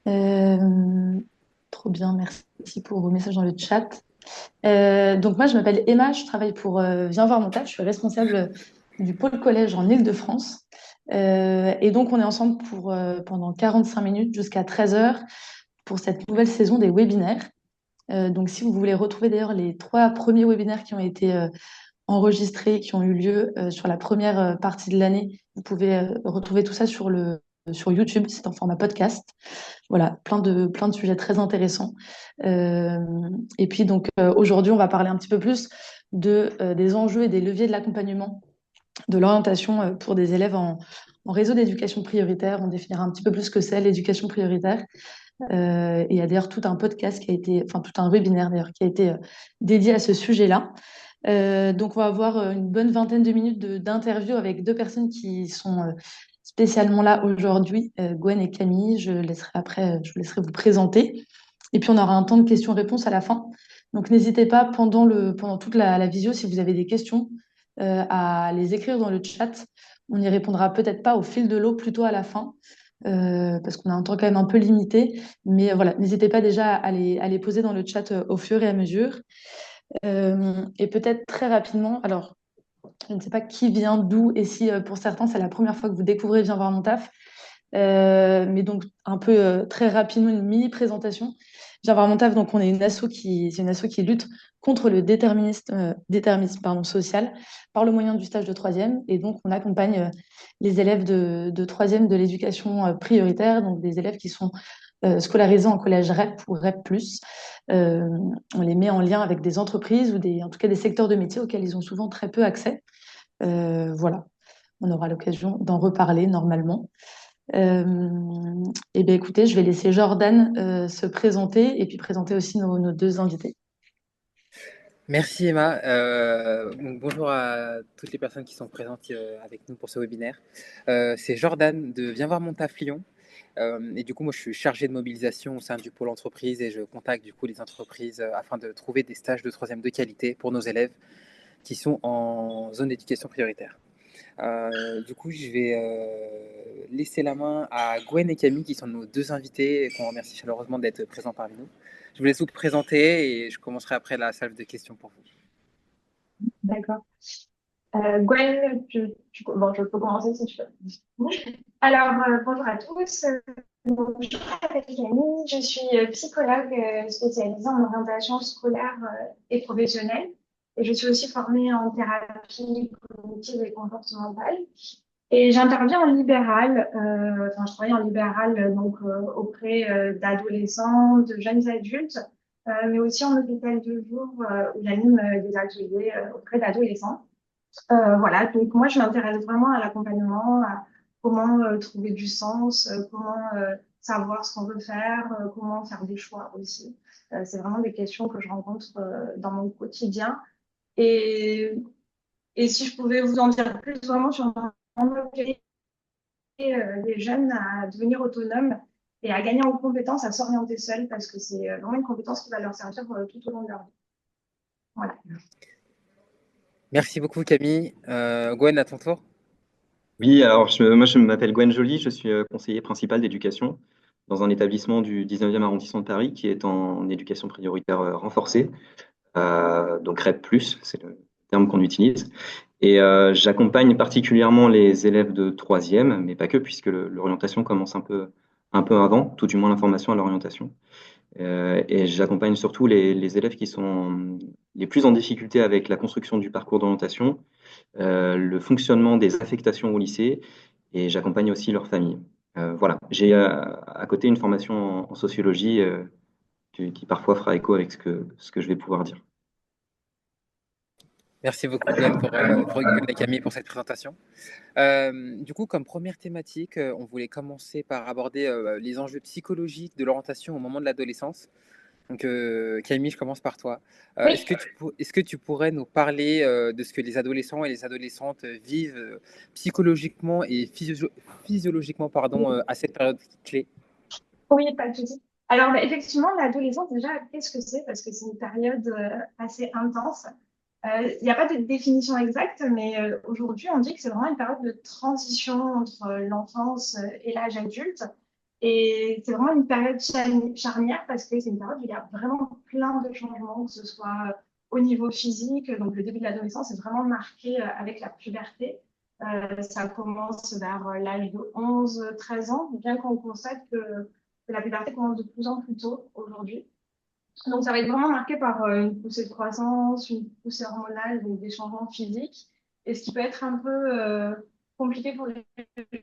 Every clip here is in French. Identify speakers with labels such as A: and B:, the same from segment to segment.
A: Euh, Trop bien, merci pour vos messages dans le chat. Donc moi, je m'appelle Emma, je travaille pour Viens voir mon taf, je suis responsable du pôle collège en Île-de-France. Et donc, on est ensemble pendant 45 minutes jusqu'à 13 heures pour cette nouvelle saison des webinaires. Donc, si vous voulez retrouver d'ailleurs les 3 premiers webinaires qui ont été enregistrés, qui ont eu lieu sur la première partie de l'année, vous pouvez retrouver tout ça sur YouTube, c'est en format podcast. Voilà, plein de sujets très intéressants. Euh, et puis donc aujourd'hui, on va parler un petit peu plus des enjeux et des leviers de l'accompagnement, de l'orientation pour des élèves en réseau d'éducation prioritaire. On définira un petit peu plus ce que c'est l'éducation prioritaire. Et il y a d'ailleurs tout un podcast qui a été, enfin tout un webinaire d'ailleurs qui a été dédié à ce sujet-là. Donc, on va avoir une bonne vingtaine de minutes d'interview avec 2 personnes qui sont spécialement là aujourd'hui, Gwen et Camille. Je vous laisserai vous présenter. Et puis, on aura un temps de questions-réponses à la fin. Donc, n'hésitez pas pendant toute la visio, si vous avez des questions, à les écrire dans le chat. On n'y répondra peut-être pas au fil de l'eau, plutôt à la fin, parce qu'on a un temps quand même un peu limité. Mais voilà, n'hésitez pas déjà à les poser dans le chat au fur et à mesure. Et peut-être très rapidement, alors je ne sais pas qui vient d'où et si pour certains c'est la première fois que vous découvrez Viens voir mon taf. Mais donc un peu très rapidement une mini présentation. Viens voir mon taf, donc on est c'est une asso qui lutte contre le déterminisme pardon, social par le moyen du stage de troisième. Et donc on accompagne les élèves de troisième de l'éducation prioritaire, donc des élèves qui sont scolarisés en collège REP ou REP+. Euh, on les met en lien avec des entreprises ou en tout cas des secteurs de métiers auxquels ils ont souvent très peu accès. Voilà, on aura l'occasion d'en reparler normalement. Et bien écoutez, je vais laisser Jordan se présenter et puis présenter aussi nos 2 invités.
B: Merci Emma. Donc bonjour à toutes les personnes qui sont présentes avec nous pour ce webinaire. C'est Jordan de Viens voir mon taf Lyon. Et du coup, moi, je suis chargé de mobilisation au sein du pôle entreprise et je contacte du coup les entreprises afin de trouver des stages de troisième de qualité pour nos élèves qui sont en zone d'éducation prioritaire. Du coup, je vais laisser la main à Gwen et Camille qui sont nos 2 invités et qu'on remercie chaleureusement d'être présents parmi nous. Je vous laisse vous présenter et je commencerai après la salve de questions pour vous.
C: D'accord. Gwen, bon, je peux commencer si tu veux. Alors, bonjour à tous. Donc, je m'appelle Camille, je suis psychologue spécialisée en orientation scolaire et professionnelle. Et je suis aussi formée en thérapie cognitive et comportementale. Et j'interviens en libéral, enfin, je travaille en libéral auprès d'adolescents, de jeunes adultes, mais aussi en hôpital de jour où j'anime des ateliers auprès d'adolescents. Voilà, donc moi, je m'intéresse vraiment à l'accompagnement, à comment trouver du sens, comment savoir ce qu'on veut faire, comment faire des choix aussi. C'est vraiment des questions que je rencontre dans mon quotidien. Et, et si je pouvais vous en dire plus vraiment sur mon objet, les jeunes à devenir autonomes et à gagner en compétences, à s'orienter seuls, parce que c'est vraiment une compétence qui va leur servir tout au long de leur vie. Voilà.
B: Merci beaucoup Camille. Gwen, à ton tour.
D: Oui, alors moi je m'appelle Gwen Joly, je suis conseiller principal d'éducation dans un établissement du 19e arrondissement de Paris qui est en éducation prioritaire renforcée, donc REP+, c'est le terme qu'on utilise. Et j'accompagne particulièrement les élèves de troisième, mais pas que, puisque l'orientation commence un peu avant, tout du moins l'information à l'orientation. Et j'accompagne surtout les élèves qui sont les plus en difficulté avec la construction du parcours d'orientation, le fonctionnement des affectations au lycée, et j'accompagne aussi leurs familles. Voilà. J'ai à côté une formation en sociologie qui parfois fera écho avec ce que je vais pouvoir dire.
B: Merci beaucoup Gwen pour Gwen et Camille pour cette présentation. Du coup, comme première thématique, on voulait commencer par aborder les enjeux psychologiques de l'orientation au moment de l'adolescence. Donc Camille, je commence par toi.
C: Oui.
B: Est-ce que tu pourrais nous parler de ce que les adolescents et les adolescentes vivent psychologiquement et physiologiquement à cette période clé?
C: Oui, pas de souci. Alors, effectivement, l'adolescence, déjà, qu'est-ce que c'est? Parce que c'est une période assez intense. Il n'y a pas de définition exacte, mais aujourd'hui, on dit que c'est vraiment une période de transition entre l'enfance et l'âge adulte. Et c'est vraiment une période charnière parce que c'est une période où il y a vraiment plein de changements, que ce soit au niveau physique. Donc, le début de l'adolescence est vraiment marqué avec la puberté. Ça commence vers l'âge de 11-13 ans, bien qu'on constate que la puberté commence de plus en plus tôt aujourd'hui. Donc, ça va être vraiment marqué par une poussée de croissance, une poussée hormonale, donc des changements physiques. Et ce qui peut être un peu compliqué pour les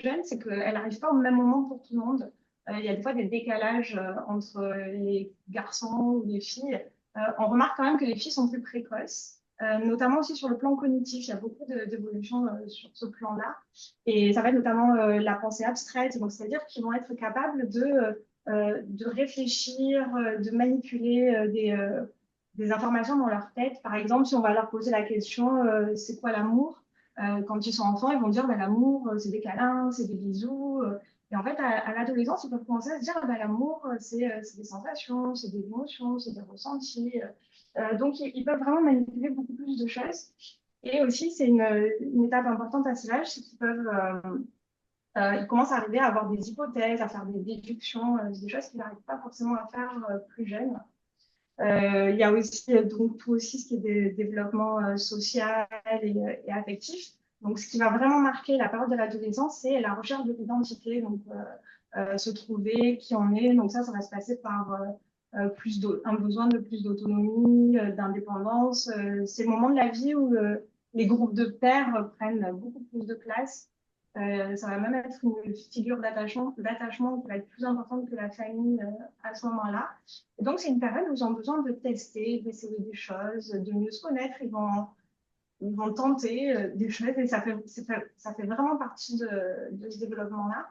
C: jeunes, c'est qu'elle n'arrive pas au même moment pour tout le monde. Il y a des fois des décalages entre les garçons ou les filles. On remarque quand même que les filles sont plus précoces, notamment aussi sur le plan cognitif. Il y a beaucoup d'évolutions sur ce plan-là. Et ça va être notamment la pensée abstraite. Donc, c'est-à-dire qu'ils vont être capables de réfléchir, de manipuler des informations dans leur tête. Par exemple, si on va leur poser la question, c'est quoi l'amour? Quand ils sont enfants, ils vont dire, bah, l'amour, c'est des câlins, c'est des bisous. Et en fait, à l'adolescence, ils peuvent commencer à se dire, bah, l'amour, c'est des sensations, c'est des émotions, c'est des ressentis. Donc, ils peuvent vraiment manipuler beaucoup plus de choses. Et aussi, c'est une étape importante à cet âge, c'est qu'ils peuvent ils commencent à arriver à avoir des hypothèses, à faire des déductions, des choses qu'ils n'arrivent pas forcément à faire plus jeunes. Il y a aussi donc tout aussi ce qui est des développement social et affectif. Donc, ce qui va vraiment marquer la période de l'adolescence, c'est la recherche de l'identité, donc se trouver qui on est. Donc ça va se passer par un besoin de plus d'autonomie, d'indépendance. C'est le moment de la vie où les groupes de pairs prennent beaucoup plus de place. Ça va même être une figure d'attachement qui va être plus importante que la famille à ce moment-là. Et donc, c'est une période où ils ont besoin de tester, d'essayer des choses, de mieux se connaître. Ils vont tenter des choses et ça fait vraiment partie de ce développement-là.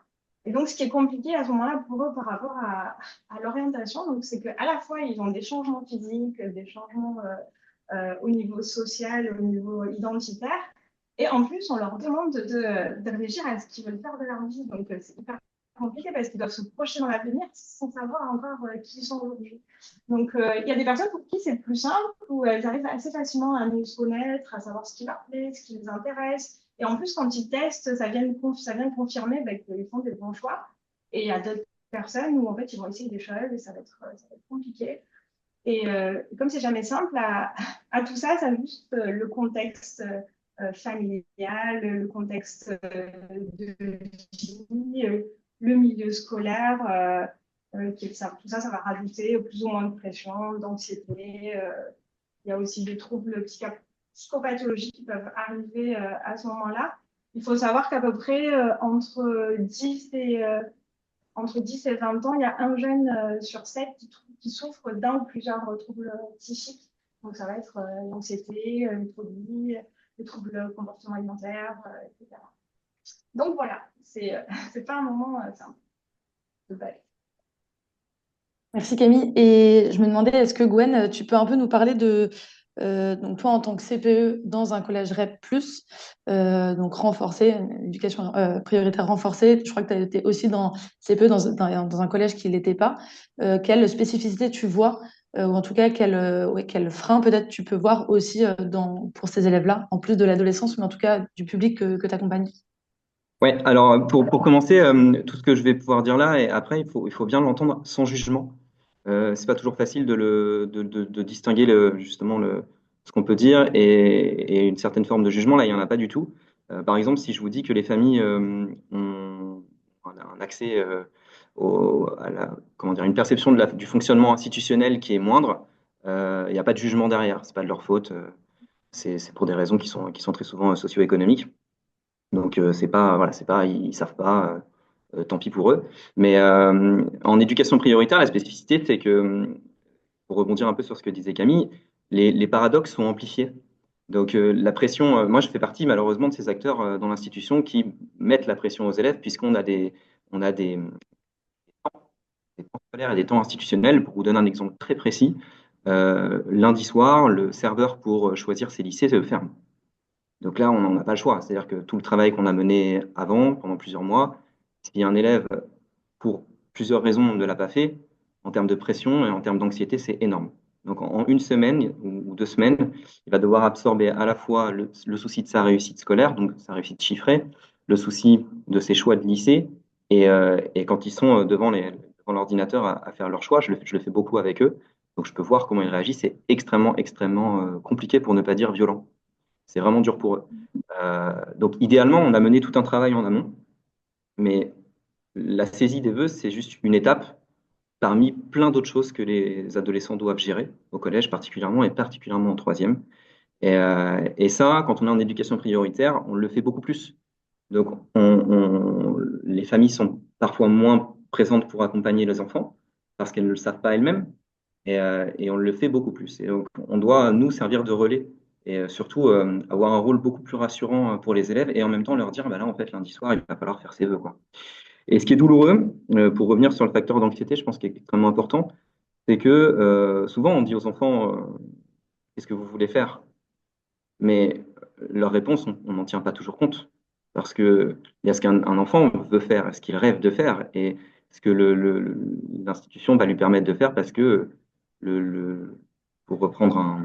C: Et donc, ce qui est compliqué à ce moment-là pour eux par rapport à l'orientation, donc, c'est qu'à la fois, ils ont des changements physiques, des changements au niveau social, au niveau identitaire. Et en plus, on leur demande de réfléchir à ce qu'ils veulent faire de leur vie. Donc, c'est hyper compliqué parce qu'ils doivent se projeter dans l'avenir sans savoir encore qui ils sont aujourd'hui. Donc, il y a des personnes pour qui c'est plus simple, où elles arrivent assez facilement à mieux se connaître, à savoir ce qui leur plaît, ce qui les intéresse. Et en plus, quand ils testent, ça vient confirmer qu'ils font des bons choix. Et il y a d'autres personnes où, en fait, ils vont essayer des choses et ça va être compliqué. Et comme c'est jamais simple, à tout ça s'ajoute le contexte familial, le contexte de vie, le milieu scolaire, tout ça, ça va rajouter plus ou moins de pression, d'anxiété. Il y a aussi des troubles psychopathologiques qui peuvent arriver à ce moment-là. Il faut savoir qu'à peu près entre 10 et 20 ans, il y a un jeune sur 7 qui souffre d'un ou plusieurs troubles psychiques. Donc, ça va être l'anxiété, les phobies, les troubles comportement alimentaire, etc. Donc, voilà, c'est pas un moment simple de base.
A: Merci Camille. Et je me demandais, est-ce que Gwen, tu peux un peu nous parler de, donc toi en tant que CPE dans un collège REP+, donc renforcé, une éducation prioritaire renforcée, je crois que tu as été aussi dans CPE dans un collège qui ne l'était pas. Quelle spécificité tu vois, ou en tout cas quel frein peut-être tu peux voir aussi pour ces élèves-là, en plus de l'adolescence, mais en tout cas du public que tu accompagnes?
D: Ouais, alors pour commencer, tout ce que je vais pouvoir dire là, et après, il faut bien l'entendre sans jugement. C'est pas toujours facile de distinguer justement ce qu'on peut dire et une certaine forme de jugement. Là, il n'y en a pas du tout. Par exemple, si je vous dis que les familles ont un accès comment dire, une perception du fonctionnement institutionnel qui est moindre, il n'y a pas de jugement derrière. C'est pas de leur faute. C'est pour des raisons qui sont très souvent socio-économiques. Donc c'est pas voilà, c'est pas ils savent pas, tant pis pour eux. Mais en éducation prioritaire, la spécificité c'est que pour rebondir un peu sur ce que disait Camille, les paradoxes sont amplifiés. Donc la pression, moi je fais partie malheureusement de ces acteurs dans l'institution qui mettent la pression aux élèves puisqu'on a des temps scolaires et des temps institutionnels. Pour vous donner un exemple très précis, lundi soir, le serveur pour choisir ses lycées se ferme. Donc là, on n'en a pas le choix. C'est-à-dire que tout le travail qu'on a mené avant, pendant plusieurs mois, si un élève, pour plusieurs raisons, ne l'a pas fait, en termes de pression et en termes d'anxiété, c'est énorme. Donc en une semaine ou 2 semaines, il va devoir absorber à la fois le souci de sa réussite scolaire, donc sa réussite chiffrée, le souci de ses choix de lycée, Et quand ils sont devant l'ordinateur à faire leur choix, je le fais beaucoup avec eux. Donc, je peux voir comment ils réagissent. C'est extrêmement, extrêmement compliqué pour ne pas dire violent. C'est vraiment dur pour eux. Donc, idéalement, on a mené tout un travail en amont, mais la saisie des vœux, c'est juste une étape parmi plein d'autres choses que les adolescents doivent gérer, au collège particulièrement, et particulièrement en troisième. Et ça, quand on est en éducation prioritaire, on le fait beaucoup plus. Donc, les familles sont parfois moins présentes pour accompagner les enfants parce qu'elles ne le savent pas elles-mêmes et on le fait beaucoup plus. Et donc, on doit, nous, servir de relais et surtout avoir un rôle beaucoup plus rassurant pour les élèves et en même temps leur dire, bah là, en fait, lundi soir, il va falloir faire ses vœux, quoi. Et ce qui est douloureux, pour revenir sur le facteur d'anxiété, je pense qu'il est extrêmement important, c'est que souvent, on dit aux enfants, qu'est-ce que vous voulez faire? Mais leur réponse, on n'en tient pas toujours compte. Parce que il y a ce qu'un enfant veut faire, ce qu'il rêve de faire, et ce que l'institution va lui permettre de faire, parce que, le, le- pour reprendre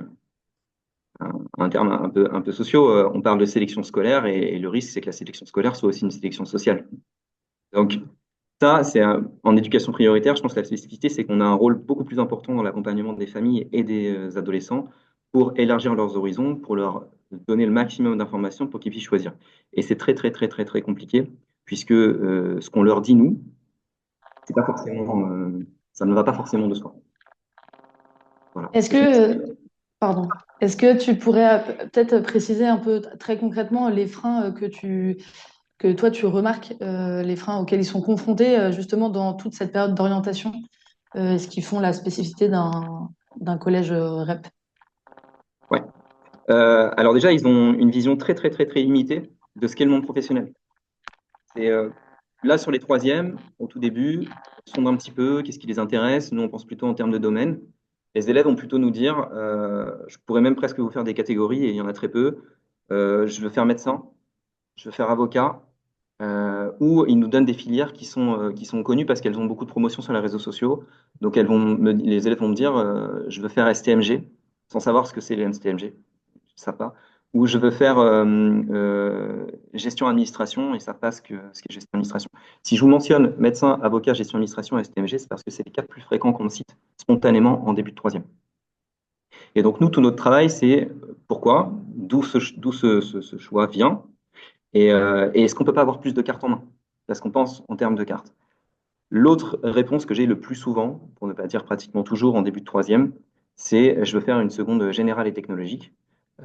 D: un terme un peu sociaux, on parle de sélection scolaire, et le risque, c'est que la sélection scolaire soit aussi une sélection sociale. Donc, ça, en éducation prioritaire, je pense que la spécificité, c'est qu'on a un rôle beaucoup plus important dans l'accompagnement des familles et des adolescents pour élargir leurs horizons, pour leur donner le maximum d'informations pour qu'ils puissent choisir. Et c'est très, très, très, très, très compliqué, puisque ce qu'on leur dit, nous, c'est pas forcément, ça ne va pas forcément de soi. Voilà.
A: Est-ce que, pardon, est-ce que tu pourrais peut-être préciser un peu très concrètement les freins que toi tu remarques, les freins auxquels ils sont confrontés justement dans toute cette période d'orientation, ce qui font la spécificité d'un collège REP?
D: Ouais. Alors déjà, ils ont une vision très, très, très, très limitée de ce qu'est le monde professionnel. C'est là sur les troisièmes, au tout début, on sonde un petit peu, qu'est-ce qui les intéresse. Nous, on pense plutôt en termes de domaine. Les élèves vont plutôt nous dire, je pourrais même presque vous faire des catégories, et il y en a très peu. Je veux faire médecin, je veux faire avocat, ou ils nous donnent des filières qui sont connues parce qu'elles ont beaucoup de promotions sur les réseaux sociaux. Donc les élèves vont me dire, je veux faire STMG, sans savoir ce que c'est les STMG, je sais pas. Ou je veux faire gestion administration et ça passe ce qu'est gestion administration. Si je vous mentionne médecin, avocat, gestion administration et STMG, c'est parce que c'est les quatre plus fréquents qu'on me cite spontanément en début de troisième. Et donc nous, tout notre travail, c'est pourquoi, d'où ce choix vient, et est-ce qu'on peut pas avoir plus de cartes en main? Parce qu'on pense en termes de cartes. L'autre réponse que j'ai le plus souvent, pour ne pas dire pratiquement toujours en début de troisième, c'est je veux faire une seconde générale et technologique.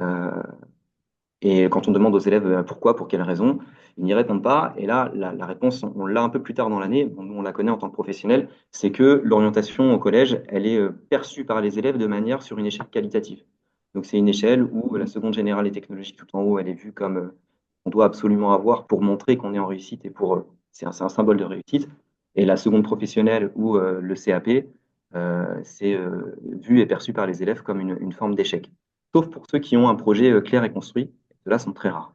D: Euh, et quand on demande aux élèves pourquoi, pour quelles raisons, ils n'y répondent pas. Et là, la réponse, on l'a un peu plus tard dans l'année, bon, nous on la connaît en tant que professionnel, c'est que l'orientation au collège, elle est perçue par les élèves de manière sur une échelle qualitative. Donc c'est une échelle où la seconde générale et technologique tout en haut, elle est vue comme on doit absolument avoir pour montrer qu'on est en réussite et pour c'est un symbole de réussite. Et la seconde professionnelle ou le CAP, c'est vu et perçu par les élèves comme une forme d'échec. Sauf pour ceux qui ont un projet clair et construit. Ceux-là sont très rares.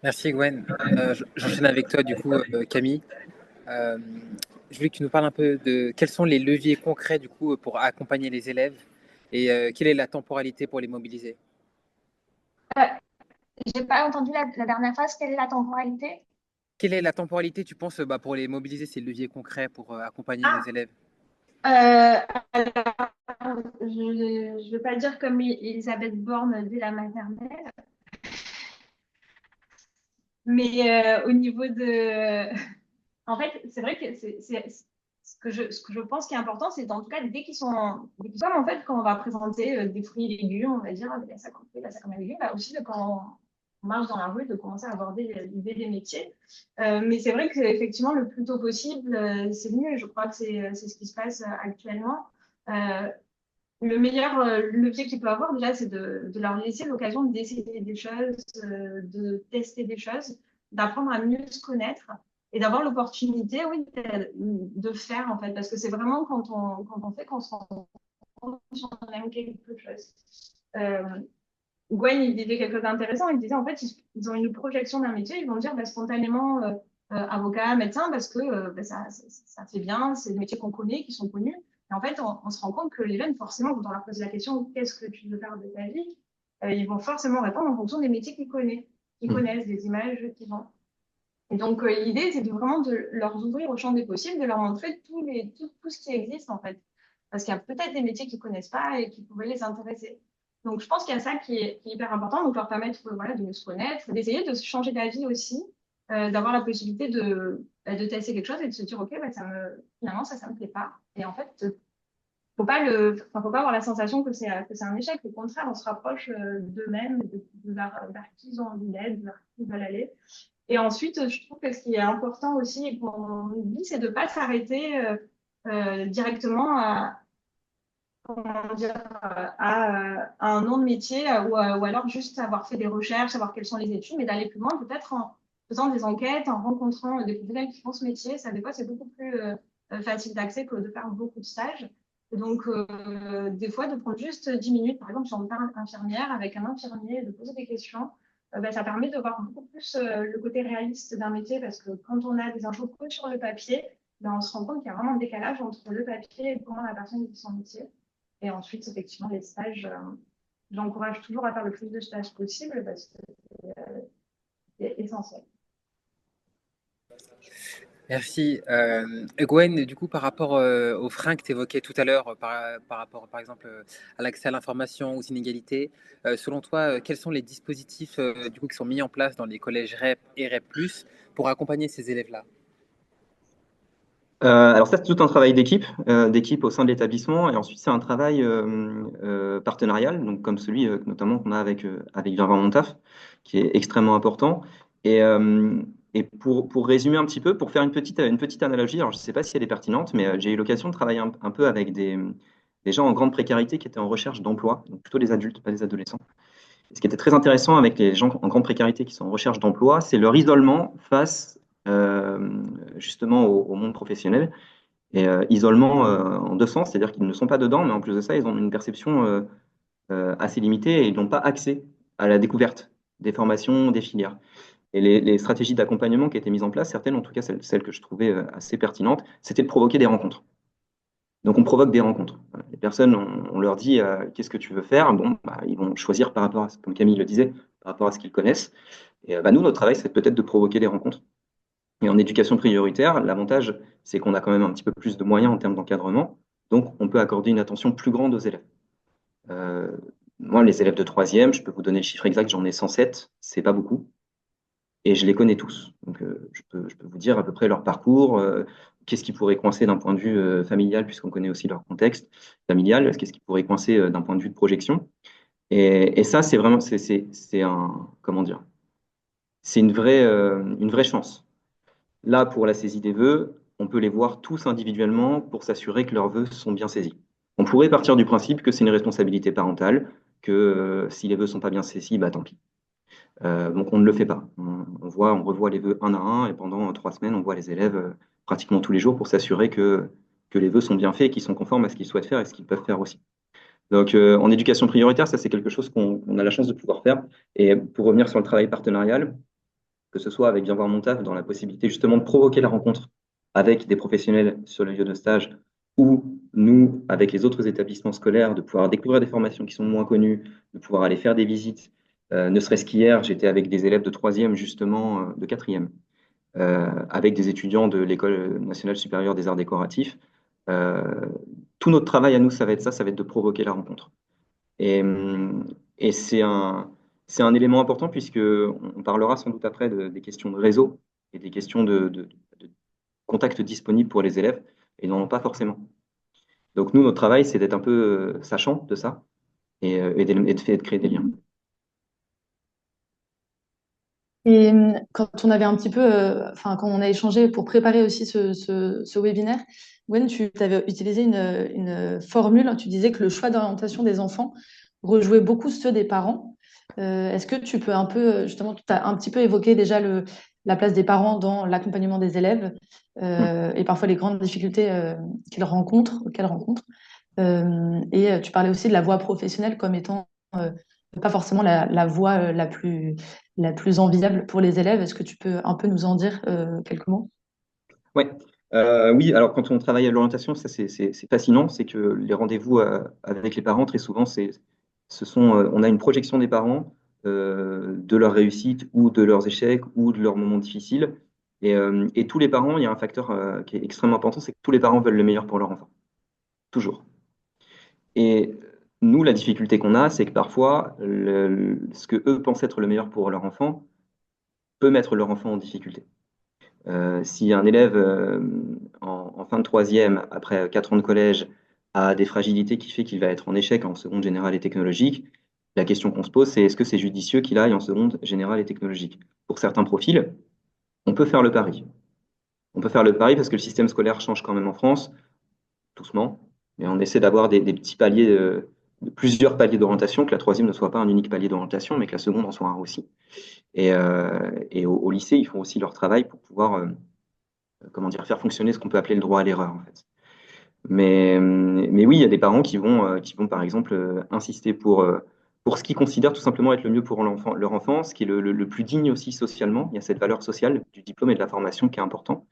B: Merci Gwen. J'enchaîne avec toi du coup, Camille. Euh, je voulais que tu nous parles un peu de quels sont les leviers concrets du coup pour accompagner les élèves et quelle est la temporalité pour les mobiliser.
C: Euh, j'ai pas entendu la dernière phrase. Quelle est la temporalité?
B: Quelle est la temporalité, tu penses, pour les mobiliser, ces leviers concrets pour accompagner
C: Ah,
B: les élèves?
C: alors, je ne veux pas dire comme Elisabeth Borne dès la maternelle, mais au niveau de... En fait, c'est vrai que ce que je pense qui est important, c'est en tout cas, comme en fait, quand on va présenter des fruits et légumes, on va dire, ah, ben, ça comme fruits, là, ça comme légumes, bah, aussi, quand on marche dans la rue, de commencer à aborder l'idée des métiers. Mais c'est vrai qu'effectivement, le plus tôt possible, c'est mieux. Je crois que c'est ce qui se passe actuellement. Euh, le meilleur levier qu'il peut avoir, déjà, c'est de leur laisser l'occasion d'essayer des choses, de tester des choses, d'apprendre à mieux se connaître et d'avoir l'opportunité, oui, de faire, en fait. Parce que c'est vraiment quand on fait qu'on se rend compte si on aime quelque chose. Euh, Gwen, il disait quelque chose d'intéressant. Il disait, en fait, ils ont une projection d'un métier. Ils vont dire bah, spontanément avocat, médecin, parce que bah, ça fait bien, c'est des métiers qu'on connaît, qui sont connus. Et en fait, on se rend compte que les jeunes, forcément, quand on leur pose la question, qu'est-ce que tu veux faire de ta vie, ils vont forcément répondre en fonction des métiers qu'ils connaissent, des images qu'ils ont. Et donc, l'idée, c'est vraiment de leur ouvrir au champ des possibles, de leur montrer tout ce qui existe, en fait. Parce qu'il y a peut-être des métiers qu'ils ne connaissent pas et qui pourraient les intéresser. Donc, je pense qu'il y a ça qui est hyper important, donc leur permettre voilà, de se connaître, d'essayer de se changer d'avis aussi, d'avoir la possibilité de tester quelque chose et de se dire, OK, bah, finalement, ça ne me plaît pas. Et en fait, faut pas avoir la sensation que c'est un échec. Au contraire, on se rapproche d'eux-mêmes, vers qui ils ont envie d'être, vers qui ils veulent aller. Et ensuite, je trouve que ce qui est important aussi et qu'on oublie, c'est de ne pas s'arrêter directement comment dire, à un nom de métier ou alors juste avoir fait des recherches, savoir quelles sont les études, mais d'aller plus loin, peut-être en faisant des enquêtes, en rencontrant des professionnels qui font ce métier. Ça, des fois, c'est beaucoup plus facile d'accès que de faire beaucoup de stages. Et donc, des fois, de prendre juste 10 minutes, par exemple, sur une infirmière avec un infirmier, de poser des questions, ben, ça permet de voir beaucoup plus le côté réaliste d'un métier parce que quand on a des infos que sur le papier, ben, on se rend compte qu'il y a vraiment un décalage entre le papier et comment la personne vit son métier. Et ensuite, effectivement, les stages, j'encourage toujours à faire le plus de stages possible parce que c'est essentiel.
B: Merci. Gwen, du coup, par rapport aux freins que tu évoquais tout à l'heure, par rapport, par exemple, à l'accès à l'information, aux inégalités, selon toi, quels sont les dispositifs du coup, qui sont mis en place dans les collèges REP et REP+, pour accompagner ces élèves-là?
D: Alors ça, c'est tout un travail d'équipe au sein de l'établissement, et ensuite c'est un travail partenarial, donc comme celui notamment qu'on a avec Viens voir mon taf, qui est extrêmement important. Et pour résumer un petit peu, pour faire une petite analogie, alors je ne sais pas si elle est pertinente, mais j'ai eu l'occasion de travailler un peu avec des gens en grande précarité qui étaient en recherche d'emploi, donc plutôt des adultes, pas des adolescents. Et ce qui était très intéressant avec les gens en grande précarité qui sont en recherche d'emploi, c'est leur isolement face justement au monde professionnel. Et isolement en deux sens, c'est-à-dire qu'ils ne sont pas dedans, mais en plus de ça, ils ont une perception assez limitée et ils n'ont pas accès à la découverte des formations, des filières. Et les stratégies d'accompagnement qui étaient mises en place, certaines, en tout cas celles que je trouvais assez pertinentes, c'était de provoquer des rencontres. Donc on provoque des rencontres. Voilà. Les personnes, on leur dit qu'est-ce que tu veux faire? Bon, bah, ils vont choisir par rapport à, comme Camille le disait, par rapport à ce qu'ils connaissent. Et bah, nous, notre travail, c'est peut-être de provoquer des rencontres. Et en éducation prioritaire, l'avantage, c'est qu'on a quand même un petit peu plus de moyens en termes d'encadrement, donc on peut accorder une attention plus grande aux élèves. Euh, Moi, les élèves de troisième, je peux vous donner le chiffre exact, j'en ai 107, c'est pas beaucoup, et je les connais tous. Donc je peux vous dire à peu près leur parcours, qu'est-ce qui pourrait coincer d'un point de vue familial, puisqu'on connaît aussi leur contexte familial, qu'est-ce qui pourrait coincer d'un point de vue de projection. Et ça, c'est vraiment, c'est un, comment dire, c'est une vraie chance. Là, pour la saisie des vœux, on peut les voir tous individuellement pour s'assurer que leurs vœux sont bien saisis. On pourrait partir du principe que c'est une responsabilité parentale, que si les vœux sont pas bien saisis, bah tant pis. Donc on ne le fait pas. On revoit les vœux un à un et pendant 3 semaines, on voit les élèves pratiquement tous les jours pour s'assurer que les vœux sont bien faits et qu'ils sont conformes à ce qu'ils souhaitent faire et ce qu'ils peuvent faire aussi. Donc en éducation prioritaire, ça c'est quelque chose qu'on a la chance de pouvoir faire. Et pour revenir sur le travail partenarial, que ce soit avec Viens voir mon taf, dans la possibilité justement de provoquer la rencontre avec des professionnels sur le lieu de stage, ou nous, avec les autres établissements scolaires, de pouvoir découvrir des formations qui sont moins connues, de pouvoir aller faire des visites. Ne serait-ce qu'hier, j'étais avec des élèves de troisième, justement, de quatrième, avec des étudiants de l'École nationale supérieure des arts décoratifs. Euh, tout notre travail à nous, ça va être ça, ça va être de provoquer la rencontre. Et, et c'est un élément important puisque on parlera sans doute après des questions de réseau et des questions de contact disponible pour les élèves et ils n'en ont pas forcément. Donc nous, notre travail, c'est d'être un peu sachant de ça et de créer des liens.
A: Et quand on avait un petit peu, enfin, quand on a échangé pour préparer aussi ce webinaire, Gwen, tu avais utilisé une formule. Tu disais que le choix d'orientation des enfants rejouait beaucoup ceux des parents. Est-ce que tu peux un peu, justement, tu as un petit peu évoqué déjà la place des parents dans l'accompagnement des élèves et parfois les grandes difficultés qu'elles rencontrent. Et tu parlais aussi de la voie professionnelle comme étant pas forcément la voie la plus enviable pour les élèves. Est-ce que tu peux un peu nous en dire quelques mots?
D: Ouais. Oui, alors quand on travaille à l'orientation, ça c'est fascinant, c'est que les rendez-vous avec les parents, très souvent, on a une projection des parents de leur réussite ou de leurs échecs ou de leurs moments difficiles. Et tous les parents, il y a un facteur qui est extrêmement important, c'est que tous les parents veulent le meilleur pour leur enfant, toujours. Et nous, la difficulté qu'on a, c'est que parfois, ce que eux pensent être le meilleur pour leur enfant peut mettre leur enfant en difficulté. Si un élève en fin de troisième, après 4 ans de collège, a des fragilités qui fait qu'il va être en échec en seconde générale et technologique, la question qu'on se pose, c'est est-ce que c'est judicieux qu'il aille en seconde générale et technologique? Pour certains profils, on peut faire le pari. On peut faire le pari parce que le système scolaire change quand même en France, doucement, mais on essaie d'avoir des petits paliers, de plusieurs paliers d'orientation, que la troisième ne soit pas un unique palier d'orientation, mais que la seconde en soit un aussi. Et au lycée, ils font aussi leur travail pour pouvoir comment dire, faire fonctionner ce qu'on peut appeler le droit à l'erreur, en fait. Mais oui, il y a des parents qui vont par exemple, insister pour ce qu'ils considèrent tout simplement être le mieux pour leur enfant, ce qui est le plus digne aussi socialement. Il y a cette valeur sociale du diplôme et de la formation qui est importante.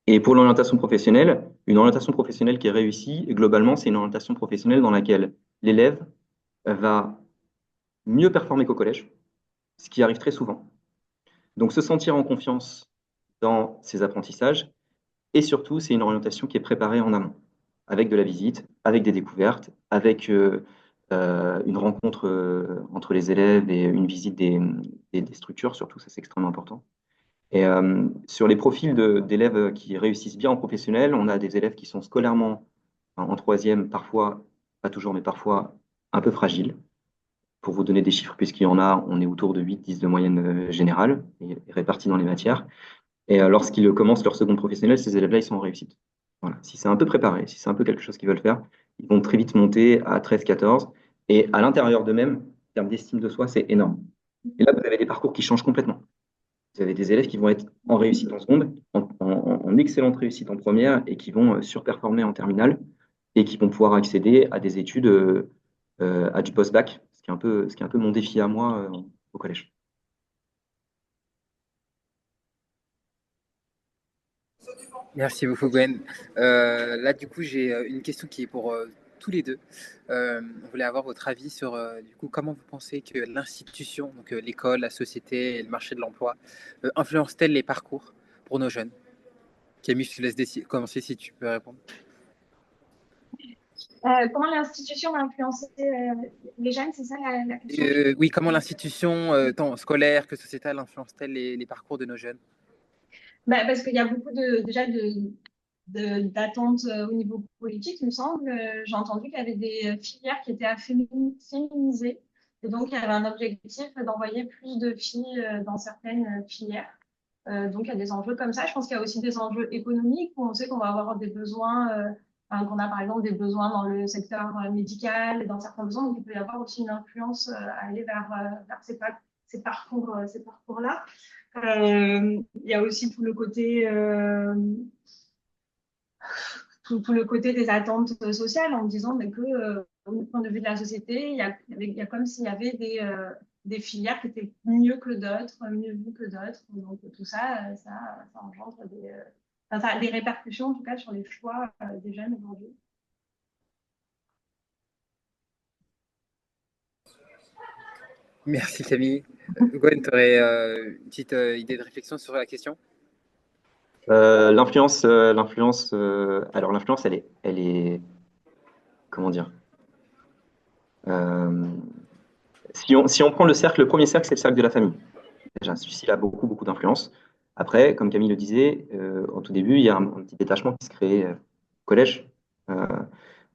D: Et pour l'orientation professionnelle, une orientation professionnelle qui est réussie, globalement, c'est une orientation professionnelle dans laquelle l'élève va mieux performer qu'au collège, ce qui arrive très souvent. Donc, se sentir en confiance dans ses apprentissages. Et surtout, c'est une orientation qui est préparée en amont, avec de la visite, avec des découvertes, avec une rencontre entre les élèves et une visite des structures, surtout, ça c'est extrêmement important. Et sur les profils d'élèves qui réussissent bien en professionnel, on a des élèves qui sont scolairement en troisième, parfois, pas toujours, mais parfois un peu fragiles. Pour vous donner des chiffres, puisqu'il y en a, on est autour de 8-10 de moyenne générale, et répartis dans les matières. Et lorsqu'ils commencent leur seconde professionnelle, ces élèves-là, ils sont en réussite. Voilà. Si c'est un peu préparé, si c'est un peu quelque chose qu'ils veulent faire, ils vont très vite monter à 13-14. Et à l'intérieur d'eux-mêmes, en termes d'estime de soi, c'est énorme. Et là, vous avez des parcours qui changent complètement. Vous avez des élèves qui vont être en réussite en seconde, en excellente réussite en première, et qui vont surperformer en terminale, et qui vont pouvoir accéder à des études, à du post-bac, ce qui est un peu mon défi à moi au collège.
B: Merci beaucoup, Gwen. Là, du coup, j'ai une question qui est pour tous les deux. On voulait avoir votre avis sur, du coup, comment vous pensez que l'institution, donc l'école, la société et le marché de l'emploi, influence-t-elle les parcours pour nos jeunes? Camille, je te laisse commencer si tu peux répondre.
C: Comment l'institution va influencer les jeunes, c'est ça la question?
B: Oui, comment l'institution, tant scolaire que sociétale, influence-t-elle les parcours de nos jeunes?
C: Bah, parce qu'il y a beaucoup d'attentes au niveau politique, il me semble. J'ai entendu qu'il y avait des filières qui étaient féminisées. Et donc, il y avait un objectif d'envoyer plus de filles dans certaines filières. Donc, il y a des enjeux comme ça. Je pense qu'il y a aussi des enjeux économiques où on sait qu'on va avoir des besoins, qu'on a par exemple des besoins dans le secteur médical et dans certains besoins. Donc, il peut y avoir aussi une influence à aller vers ces parcours-là. Il y a aussi tout le côté des attentes sociales en disant mais que, au point de vue de la société, il y a comme s'il y avait des filières qui étaient mieux que d'autres, mieux vues que d'autres. Donc tout ça, ça engendre ça a des répercussions en tout cas sur les choix des jeunes aujourd'hui.
B: Merci, Camille. Gwen, tu aurais une petite idée de réflexion sur la question?
D: Alors l'influence, comment dire? Euh, si on prend le premier cercle, c'est le cercle de la famille. Déjà, celui-ci a beaucoup, beaucoup d'influence. Après, comme Camille le disait, au tout début, il y a un petit détachement qui se crée au collège. Euh,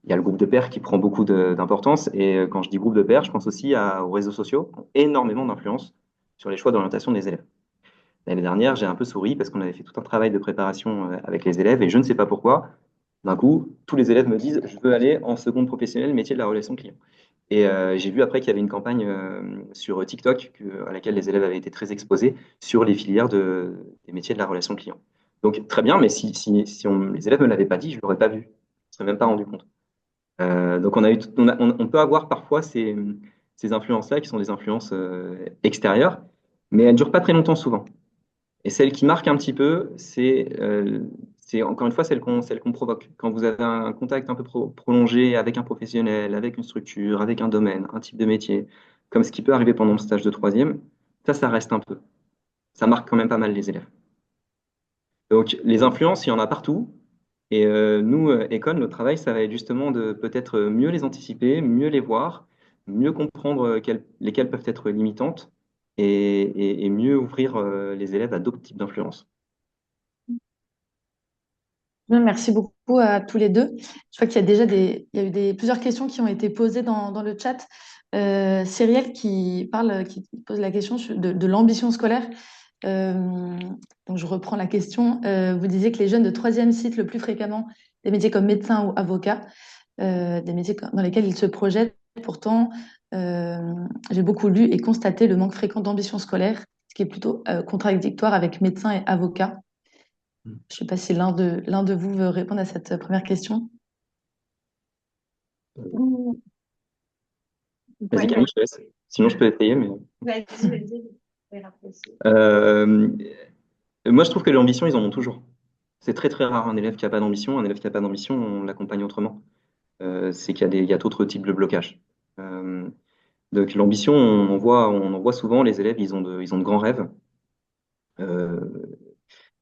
D: il y a le groupe de pairs qui prend beaucoup d'importance. Et quand je dis groupe de pairs, je pense aussi aux réseaux sociaux, qui ont énormément d'influence sur les choix d'orientation des élèves. L'année dernière, j'ai un peu souri parce qu'on avait fait tout un travail de préparation avec les élèves et je ne sais pas pourquoi, d'un coup, tous les élèves me disent, je veux aller en seconde professionnelle, métier de la relation client. Et j'ai vu après qu'il y avait une campagne sur TikTok à laquelle les élèves avaient été très exposés sur les filières des métiers de la relation client. Donc très bien, mais si les élèves ne me l'avaient pas dit, je ne l'aurais pas vu. Je ne serais même pas rendu compte. Donc on peut avoir parfois ces influences-là qui sont des influences extérieures, mais elles ne durent pas très longtemps souvent. Et celle qui marque un petit peu, c'est encore une fois celle qu'on provoque. Quand vous avez un contact un peu prolongé avec un professionnel, avec une structure, avec un domaine, un type de métier, comme ce qui peut arriver pendant le stage de troisième, ça reste un peu. ça marque quand même pas mal les élèves. Donc, les influences, il y en a partout. Et nous, Econ, notre travail, ça va être justement de peut-être mieux les anticiper, mieux les voir, mieux comprendre lesquelles peuvent être limitantes et mieux ouvrir les élèves à d'autres types d'influences.
A: Bien, merci beaucoup à tous les deux. Je vois qu'il y a déjà il y a eu plusieurs questions qui ont été posées dans le chat. Cyrielle qui pose la question de l'ambition scolaire. Euh, donc je reprends la question. Vous disiez que les jeunes de troisième citent le plus fréquemment des métiers comme médecin ou avocat, des métiers dans lesquels ils se projettent. Pourtant, euh, j'ai beaucoup lu et constaté le manque fréquent d'ambition scolaire, ce qui est plutôt contradictoire avec médecin et avocat. Je ne sais pas si l'un de vous veut répondre à cette première question.
C: Mm,
D: Vas-y,
C: Gwen,
D: Camille, je te laisse. Sinon, je peux essayer, mais...
C: vas-y. Je vais rapprécier.
D: Euh, moi, je trouve que l'ambition, ils en ont toujours. C'est très, très rare un élève qui n'a pas d'ambition. Un élève qui n'a pas d'ambition, on l'accompagne autrement. C'est qu'il y a il y a d'autres types de blocages. Euh, donc, l'ambition, on en voit souvent, les élèves, ils ont de grands rêves. Euh,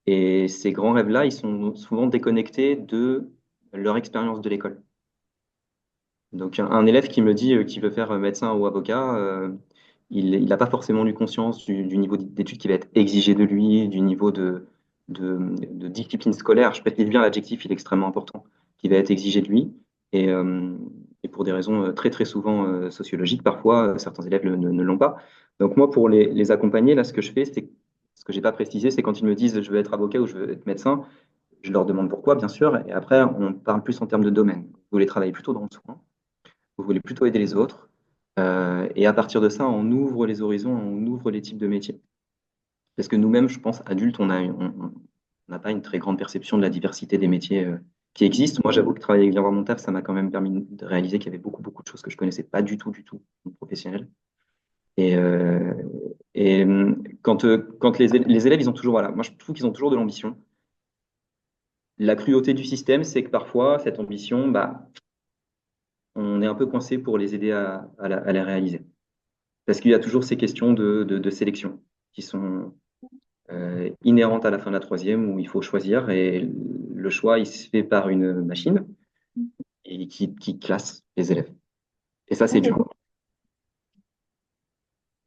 D: et ces grands rêves-là, ils sont souvent déconnectés de leur expérience de l'école. Donc, un élève qui me dit qu'il veut faire médecin ou avocat, il n'a pas forcément eu conscience du niveau d'études qui va être exigé de lui, du niveau de discipline scolaire. Je précise bien l'adjectif, il est extrêmement important, qui va être exigé de lui. Et, euh, et pour des raisons très, très souvent sociologiques, parfois, certains élèves ne l'ont pas. Donc, moi, pour les accompagner, là, ce que je fais, c'est ce que j'ai pas précisé, c'est quand ils me disent je veux être avocat ou je veux être médecin, je leur demande pourquoi, bien sûr. Et après, on parle plus en termes de domaine. Vous voulez travailler plutôt dans le soin, vous voulez plutôt aider les autres. Et à partir de ça, on ouvre les horizons, on ouvre les types de métiers. Parce que nous-mêmes, je pense, adultes, on n'a pas une très grande perception de la diversité des métiers qui existent. Moi, j'avoue que travailler avec Viens mon taf, ça m'a quand même permis de réaliser qu'il y avait beaucoup, beaucoup de choses que je connaissais pas du tout, professionnel. Et, euh, quand les élèves, ils ont toujours, voilà, moi, je trouve qu'ils ont toujours de l'ambition. La cruauté du système, c'est que parfois, cette ambition, bah, on est un peu coincé pour les aider à la réaliser. Parce qu'il y a toujours ces questions de sélection qui sont inhérentes à la fin de la troisième où il faut choisir et le choix, il se fait par une machine et qui classe les élèves. Et ça, c'est dur.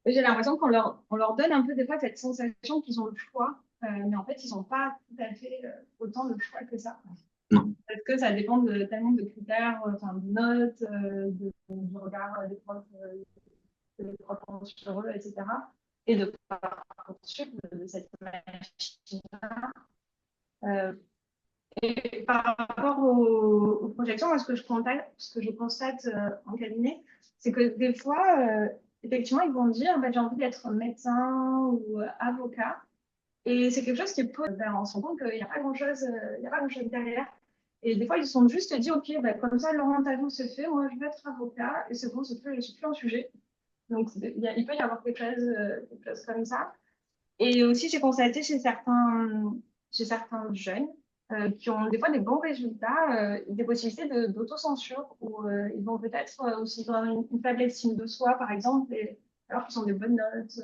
C: J'ai l'impression on leur donne un peu des fois cette sensation qu'ils ont le choix, mais en fait, ils n'ont pas tout à fait autant de choix que ça.
D: Non.
C: Parce que ça dépend de tellement de critères, enfin, de notes, du regard des profs ont sur eux, etc. Et de Parcoursup, de cette machine-là. Euh, et par rapport aux projections, moi, ce que je constate en cabinet, c'est que des fois, effectivement, ils vont dire bah, j'ai envie d'être médecin ou avocat. Et c'est quelque chose qui est ben, on se rend compte qu'il n'y a pas grand-chose, il y a pas grand-chose derrière. Et des fois, ils se sont juste dit, OK, ben, comme ça, l'orientation se fait, moi, je vais être avocat, et c'est bon, c'est plus un sujet. Donc, il peut y avoir quelque chose comme ça. Et aussi, j'ai constaté chez certains jeunes qui ont des fois des bons résultats, des possibilités d'autocensure, où ils vont peut-être aussi avoir une faible estime de soi, par exemple, alors qu'ils ont des bonnes notes.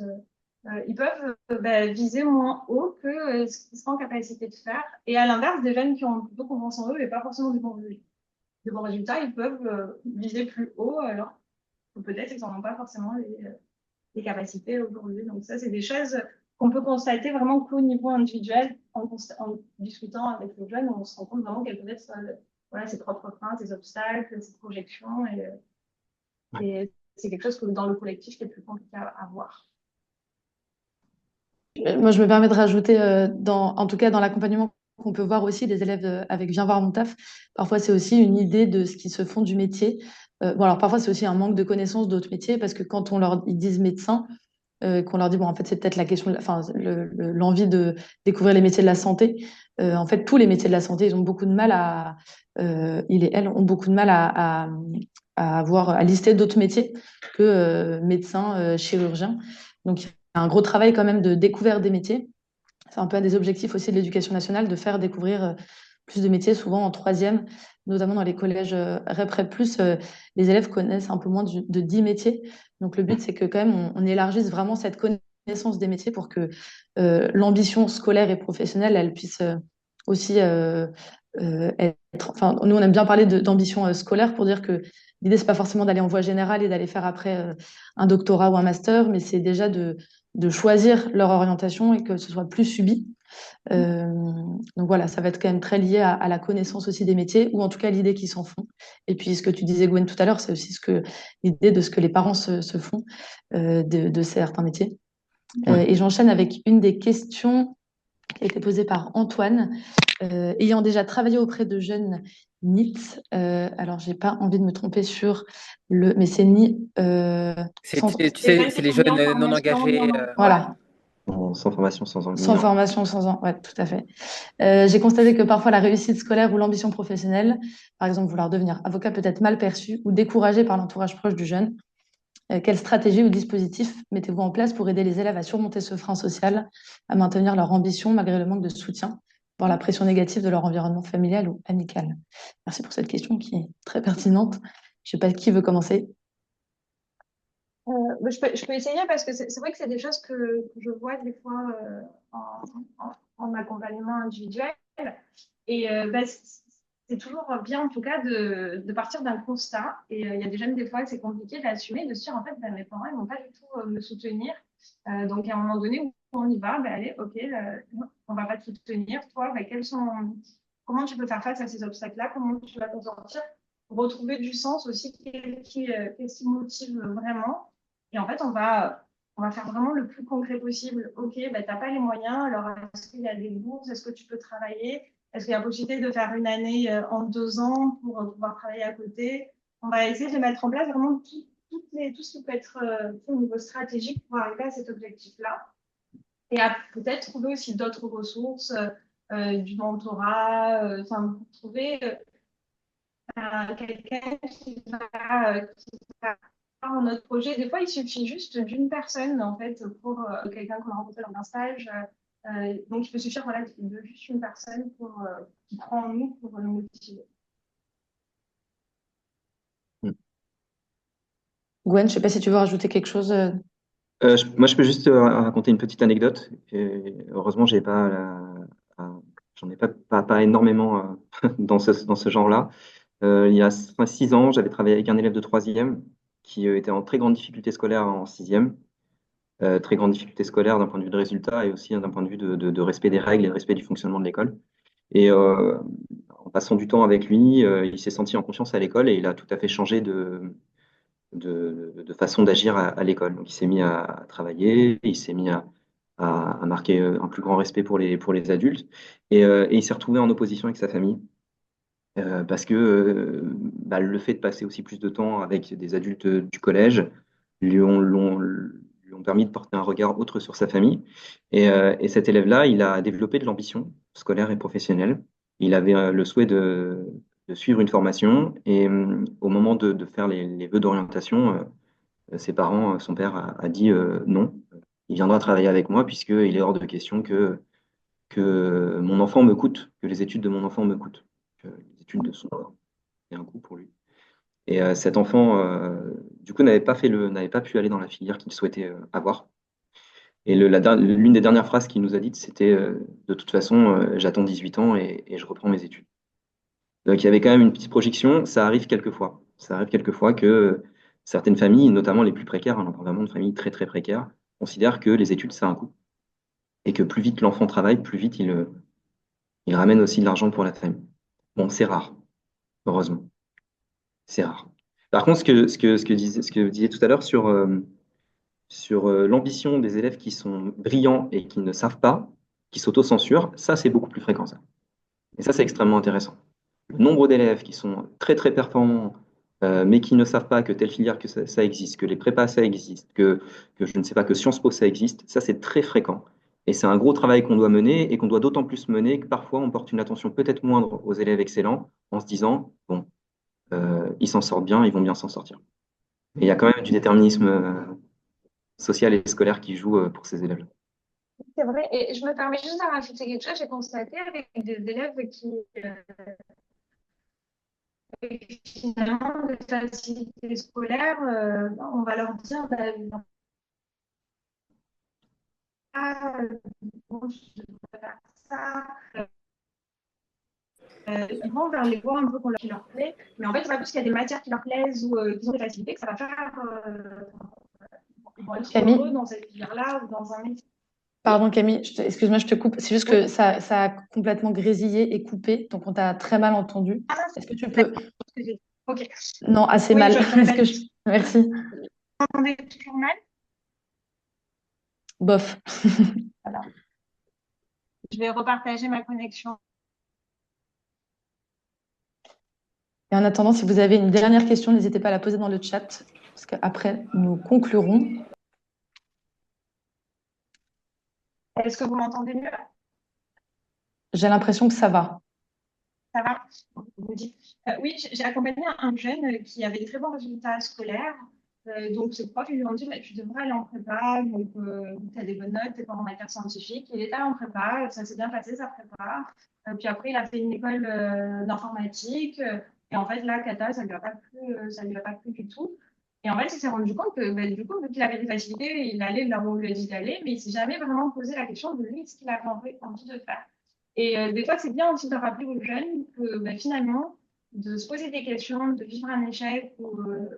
C: Ils peuvent ben, viser moins haut que ce qu'ils sont en capacité de faire. Et à l'inverse, des jeunes qui ont plutôt confiance en eux et pas forcément des bons résultats, ils peuvent viser plus haut alors que peut-être ils n'en ont pas forcément les capacités aujourd'hui. Donc ça, c'est des choses qu'on peut constater vraiment qu'au niveau individuel, en discutant avec les jeunes, on se rend compte vraiment qu'elles peuvent être voilà, ses propres craintes, ses obstacles, ses projections. Et c'est quelque chose que dans le collectif qui est plus compliqué à voir.
A: Moi, je me permets de rajouter, en tout cas dans l'accompagnement qu'on peut voir aussi des élèves avec Viens voir mon taf, parfois c'est aussi une idée de ce qui se font du métier. Bon, alors parfois c'est aussi un manque de connaissance d'autres métiers parce que quand ils disent médecin, qu'on leur dit, bon, en fait, c'est peut-être la question, enfin, l'envie de découvrir les métiers de la santé. En fait, tous les métiers de la santé, ils ont beaucoup de mal ils et elles ont beaucoup de mal à lister d'autres métiers que médecin, chirurgien. Donc, il y a un gros travail quand même de découverte des métiers. C'est un peu un des objectifs aussi de l'éducation nationale, de faire découvrir plus de métiers, souvent en troisième, notamment dans les collèges REP, REP+, les élèves connaissent un peu moins de 10 métiers. Donc le but, c'est que quand même, on élargisse vraiment cette connaissance connaissance des métiers pour que l'ambition scolaire et professionnelle, elle puisse aussi être. Enfin, nous, on aime bien parler d'ambition scolaire pour dire que l'idée, c'est pas forcément d'aller en voie générale et d'aller faire après un doctorat ou un master, mais c'est déjà de choisir leur orientation et que ce soit plus subi. Euh, donc voilà, ça va être quand même très lié à la connaissance aussi des métiers, ou en tout cas l'idée qu'ils s'en font. Et puis ce que tu disais, Gwen, tout à l'heure, c'est aussi l'idée de ce que les parents se font de certains métiers.
D: Ouais.
A: Et j'enchaîne avec une des questions qui a été posée par Antoine. Ayant déjà travaillé auprès de jeunes NEET, alors j'ai pas envie de me tromper sur mais c'est NEET sans,
B: Tu sais, c'est les jeunes non engagés.
A: voilà,
D: Sans formation, sans
A: sans
D: mineur.
A: formation, ouais, tout à fait. J'ai constaté que parfois la réussite scolaire ou l'ambition professionnelle, par exemple vouloir devenir avocat, peut être mal perçue ou découragée par l'entourage proche du jeune. Quelle stratégie ou dispositif mettez-vous en place pour aider les élèves à surmonter ce frein social, à maintenir leur ambition malgré le manque de soutien, voire la pression négative de leur environnement familial ou amical? Merci pour cette question qui est très pertinente. Je ne sais pas qui veut commencer.
C: Je peux essayer parce que c'est vrai que c'est des choses que je vois des fois en accompagnement individuel. Et c'est toujours bien, en tout cas, de partir d'un constat. Et il y a des jeunes, des fois, c'est compliqué d'assumer, de se dire, en fait, mes parents, ils vont pas du tout me soutenir. Donc, à un moment donné où on y va, allez, OK, on va pas te soutenir. Toi, comment tu peux faire face à ces obstacles-là? Comment tu vas t'en sortir? Pour retrouver du sens aussi, qu'est-ce qui motive vraiment? Et en fait, on va faire vraiment le plus concret possible. OK, tu n'as pas les moyens, alors est-ce qu'il y a des bourses? Est-ce que tu peux travailler? Est-ce qu'il y a possibilité de faire une année en 2 ans pour pouvoir travailler à côté? On va essayer de mettre en place vraiment tout ce qui peut être au niveau stratégique pour arriver à cet objectif-là. Et à peut-être trouver aussi d'autres ressources, du mentorat, pour trouver quelqu'un qui va dans notre projet. Des fois, il suffit juste d'une personne, en fait, pour quelqu'un qu'on a rencontré dans un stage. Donc, il peut suffire voilà, de juste une personne qui croit en nous pour nous motiver.
A: Gwen, je ne sais pas si tu veux rajouter quelque chose.
D: Moi, je peux juste raconter une petite anecdote. Et heureusement, j'en ai pas énormément dans ce genre-là. Il y a 6 ans, j'avais travaillé avec un élève de troisième qui était en très grande difficulté scolaire en sixième. Très grande difficulté scolaire d'un point de vue de résultat et aussi d'un point de vue de respect des règles et de respect du fonctionnement de l'école. Et en passant du temps avec lui, il s'est senti en confiance à l'école et il a tout à fait changé de façon d'agir à l'école. Donc, il s'est mis à travailler, il s'est mis à marquer un plus grand respect pour les adultes et il s'est retrouvé en opposition avec sa famille. Parce que le fait de passer aussi plus de temps avec des adultes du collège lui ont permis de porter un regard autre sur sa famille. Et cet élève-là, il a développé de l'ambition scolaire et professionnelle. Il avait le souhait de suivre une formation et au moment de faire les vœux d'orientation, ses parents, son père a dit non, il viendra travailler avec moi puisqu'il est hors de question que mon enfant me coûte, que les études de mon enfant me coûtent, que les études de son enfant aient un coût pour lui. Et cet enfant, du coup, n'avait pas pu aller dans la filière qu'il souhaitait avoir. Et l'une des dernières phrases qu'il nous a dites, c'était de toute façon, j'attends 18 ans et je reprends mes études. Donc il y avait quand même une petite projection, ça arrive quelquefois. Ça arrive quelquefois que certaines familles, notamment les plus précaires, on parle vraiment de familles très très précaires, considèrent que les études, ça a un coût. Et que plus vite l'enfant travaille, plus vite il ramène aussi de l'argent pour la famille. Bon, c'est rare, heureusement. C'est rare. Par contre, ce que vous disiez tout à l'heure sur l'ambition des élèves qui sont brillants et qui ne savent pas, qui s'autocensurent, ça, c'est beaucoup plus fréquent, ça. Et ça, c'est extrêmement intéressant. Le nombre d'élèves qui sont très, très performants, mais qui ne savent pas que telle filière, que ça existe, que les prépas, ça existe, que je ne sais pas, que Sciences Po, ça existe, ça, c'est très fréquent. Et c'est un gros travail qu'on doit mener et qu'on doit d'autant plus mener que parfois, on porte une attention peut-être moindre aux élèves excellents en se disant, bon, ils s'en sortent bien, ils vont bien s'en sortir. Mais il y a quand même du déterminisme social et scolaire qui joue pour ces élèves-là.
C: C'est vrai. Et je me permets juste de rajouter quelque chose. J'ai constaté avec des élèves qui, finalement, de facilité scolaire, on va leur dire, bon, je devrais faire ça. Ils vont vers les voies un peu qui leur plaît. Mais en fait, c'est pas parce qu'il y a des matières qui leur plaisent ou qui ont des facilités que ça va faire. Ils vont être
A: Camille,
C: heureux dans cette filière-là ou dans un métier.
A: pardon Camille, excuse-moi, je te coupe. C'est juste
C: Oui.
A: que ça a complètement grésillé et coupé, donc on t'a très mal entendu.
C: Ah,
A: Est-ce que tu peux...
C: ok.
A: Non, assez
C: Oui,
A: mal.
C: je
A: Est-ce que
C: répète.
A: Merci.
C: Vous m'entendez toujours mal?
A: Bof.
C: Alors, je vais repartager ma connexion.
A: Et en attendant, si vous avez une dernière question, n'hésitez pas à la poser dans le chat, parce qu'après, nous conclurons.
C: Est-ce que vous m'entendez mieux?
A: J'ai l'impression que ça va.
C: Ça va? Vous me dites. Oui, j'ai accompagné un jeune qui avait des très bons résultats scolaires. Donc, ce prof, ils lui ont dit, bah, tu devrais aller en prépa, donc tu as des bonnes notes, tu es pas en matière scientifique. Il est allé en prépa, ça s'est bien passé, sa prépa. Puis après, il a fait une école d'informatique. Et en fait, là, Kata, ça lui a pas plu, ça lui a pas plu du tout. Et en fait, il s'est rendu compte que, bah, du coup, vu qu'il avait des facilités, il allait là où on lui a dit d'aller, mais il s'est jamais vraiment posé la question de lui, ce qu'il avait envie de faire. Et des fois, c'est bien aussi de rappeler aux jeunes que bah, finalement, de se poser des questions, de vivre un échec,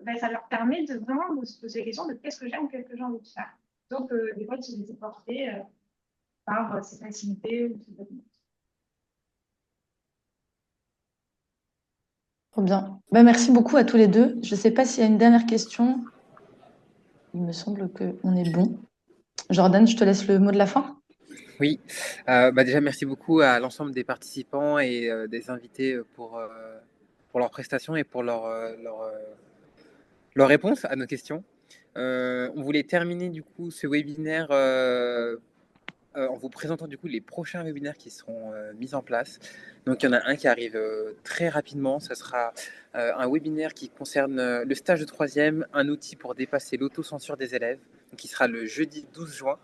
C: bah, ça leur permet de vraiment de se poser des questions de qu'est-ce que j'aime, qu'est-ce que j'ai envie de faire. Donc, des fois, de se laisser porter par ces facilités ou ces bonnes notes.
A: Trop bien. Bah, merci beaucoup à tous les deux. Je ne sais pas s'il y a une dernière question. Il me semble qu'on est bon. Jordan, je te laisse le mot de la fin.
B: Oui, déjà merci beaucoup à l'ensemble des participants et des invités pour leurs prestations et pour leurs réponses à nos questions. On voulait terminer du coup ce webinaire en vous présentant du coup les prochains webinaires qui seront mis en place. Donc il y en a un qui arrive très rapidement. Ce sera un webinaire qui concerne le stage de troisième, un outil pour dépasser l'autocensure des élèves, qui sera le jeudi 12 juin.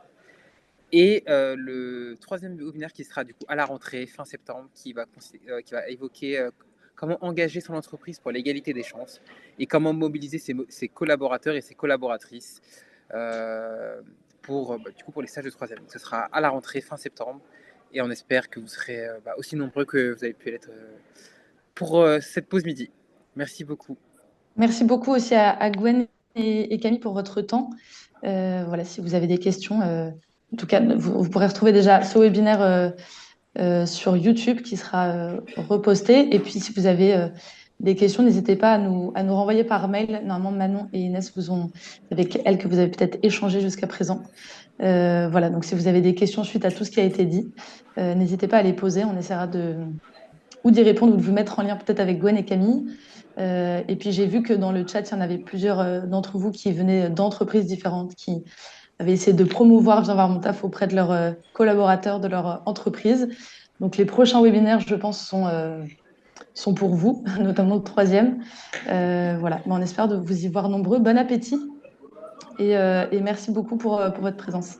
B: Et le troisième webinaire qui sera du coup à la rentrée, fin septembre, qui va évoquer comment engager son entreprise pour l'égalité des chances et comment mobiliser ses collaborateurs et ses collaboratrices du coup, pour les stages de troisième. Donc, ce sera à la rentrée, fin septembre. Et on espère que vous serez aussi nombreux que vous avez pu l'être pour cette pause midi. Merci beaucoup.
A: Merci beaucoup aussi à Gwen et Camille pour votre temps. Voilà, si vous avez des questions, en tout cas, vous pourrez retrouver déjà ce webinaire sur YouTube qui sera reposté. Et puis, si vous avez des questions, n'hésitez pas à nous renvoyer par mail. Normalement, Manon et Inès c'est avec elles que vous avez peut-être échangé jusqu'à présent. Voilà, donc si vous avez des questions suite à tout ce qui a été dit, n'hésitez pas à les poser. On essaiera ou d'y répondre ou de vous mettre en lien peut-être avec Gwen et Camille. Et puis j'ai vu que dans le chat, il y en avait plusieurs d'entre vous qui venaient d'entreprises différentes, qui avaient essayé de promouvoir Viens voir mon taf auprès de leurs collaborateurs, de leur entreprise. Donc les prochains webinaires, je pense, sont pour vous, notamment le troisième. Voilà, mais on espère de vous y voir nombreux. Bon appétit et merci beaucoup pour votre présence.